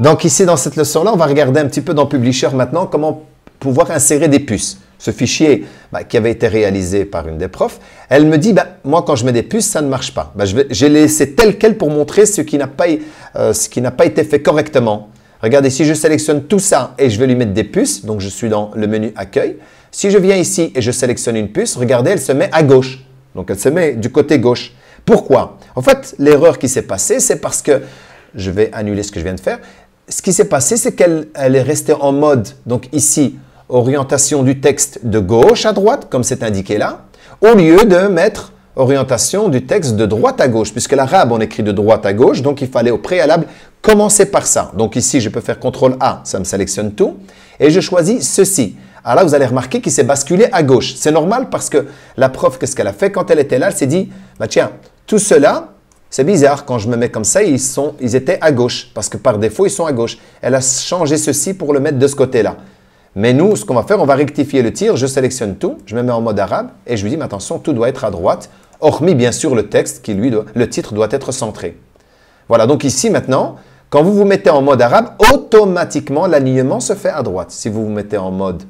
Donc ici, dans cette leçon-là, on va regarder un petit peu dans Publisher maintenant comment pouvoir insérer des puces. Ce fichier qui avait été réalisé par une des profs, elle me dit, moi quand je mets des puces, ça ne marche pas. J'ai laissé tel quel pour montrer ce qui n'a pas été fait correctement. Regardez, si je sélectionne tout ça et je vais lui mettre des puces, donc je suis dans le menu Accueil. Si je viens ici et je sélectionne une puce, regardez, elle se met à gauche. Donc elle se met du côté gauche. Pourquoi? En fait, l'erreur qui s'est passée, c'est parce que, je vais annuler ce que je viens de faire, ce qui s'est passé, c'est qu'elle est restée en mode, donc ici, orientation du texte de gauche à droite, comme c'est indiqué là, au lieu de mettre orientation du texte de droite à gauche, puisque l'arabe, on écrit de droite à gauche, donc il fallait au préalable commencer par ça. Donc ici, je peux faire CTRL A, ça me sélectionne tout, et je choisis ceci. Alors là, vous allez remarquer qu'il s'est basculé à gauche. C'est normal parce que la prof, qu'est-ce qu'elle a fait? Quand elle était là, elle s'est dit, tiens, tout cela, c'est bizarre, quand je me mets comme ça, ils étaient à gauche, parce que par défaut, ils sont à gauche. Elle a changé ceci pour le mettre de ce côté-là. Mais nous, ce qu'on va faire, on va rectifier le tir, je sélectionne tout, je me mets en mode arabe et je lui dis, mais attention, tout doit être à droite, hormis bien sûr le texte qui le titre doit être centré. Voilà, donc ici maintenant, quand vous vous mettez en mode arabe, automatiquement l'alignement se fait à droite. Si vous vous mettez en mode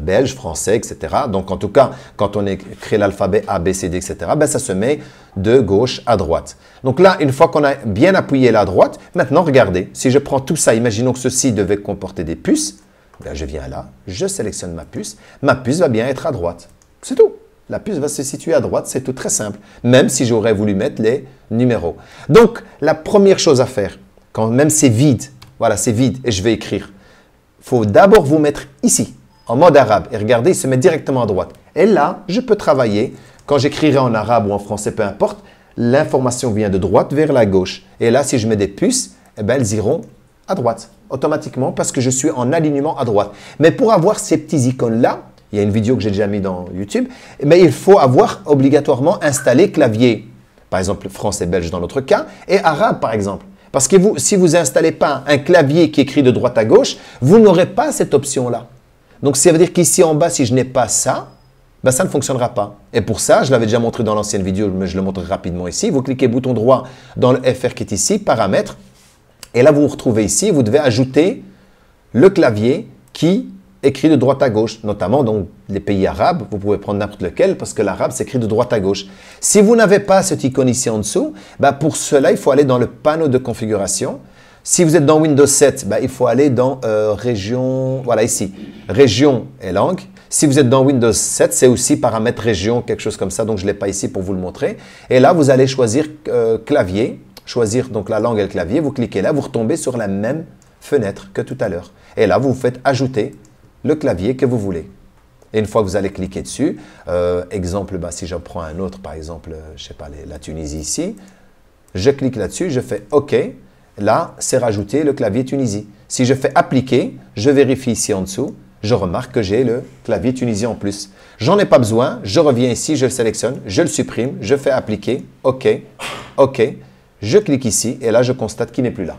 belge, français, etc. Donc en tout cas, quand on écrit l'alphabet A, B, C, D, etc., ça se met de gauche à droite. Donc là, une fois qu'on a bien appuyé la droite, maintenant regardez, si je prends tout ça, imaginons que ceci devait comporter des puces, je viens là, je sélectionne ma puce va bien être à droite. C'est tout. La puce va se situer à droite, c'est tout très simple, même si j'aurais voulu mettre les numéros. Donc, la première chose à faire, quand même c'est vide, voilà, c'est vide et je vais écrire, il faut d'abord vous mettre ici, en mode arabe, et regardez, il se met directement à droite. Et là, je peux travailler, quand j'écrirai en arabe ou en français, peu importe, l'information vient de droite vers la gauche. Et là, si je mets des puces, elles iront à droite, automatiquement, parce que je suis en alignement à droite. Mais pour avoir ces petits icônes-là, il y a une vidéo que j'ai déjà mis dans YouTube, mais il faut avoir obligatoirement installé clavier, par exemple français, belge dans notre cas, et arabe par exemple. Parce que si vous n'installez pas un clavier qui écrit de droite à gauche, vous n'aurez pas cette option-là. Donc ça veut dire qu'ici en bas, si je n'ai pas ça, ça ne fonctionnera pas. Et pour ça, je l'avais déjà montré dans l'ancienne vidéo, mais je le montre rapidement ici. Vous cliquez bouton droit dans le FR qui est ici, paramètres, et là vous vous retrouvez ici, vous devez ajouter le clavier qui écrit de droite à gauche, notamment dans les pays arabes, vous pouvez prendre n'importe lequel parce que l'arabe s'écrit de droite à gauche. Si vous n'avez pas cette icône ici en dessous, pour cela, il faut aller dans le panneau de configuration. Si vous êtes dans Windows 7, il faut aller dans région, voilà ici, région et langue. Si vous êtes dans Windows 7, c'est aussi paramètres région, quelque chose comme ça, donc je ne l'ai pas ici pour vous le montrer. Et là, vous allez choisir clavier, choisir donc la langue et le clavier, vous cliquez là, vous retombez sur la même fenêtre que tout à l'heure. Et là, vous faites ajouter le clavier que vous voulez. Et une fois que vous allez cliquer dessus, exemple, si je prends un autre, par exemple, je ne sais pas, la Tunisie ici, je clique là-dessus, je fais OK. Là, c'est rajouté le clavier Tunisie. Si je fais appliquer, je vérifie ici en dessous, je remarque que j'ai le clavier Tunisie en plus. J'en ai pas besoin, je reviens ici, je le sélectionne, je le supprime, je fais appliquer, OK, OK. Je clique ici et là, je constate qu'il n'est plus là.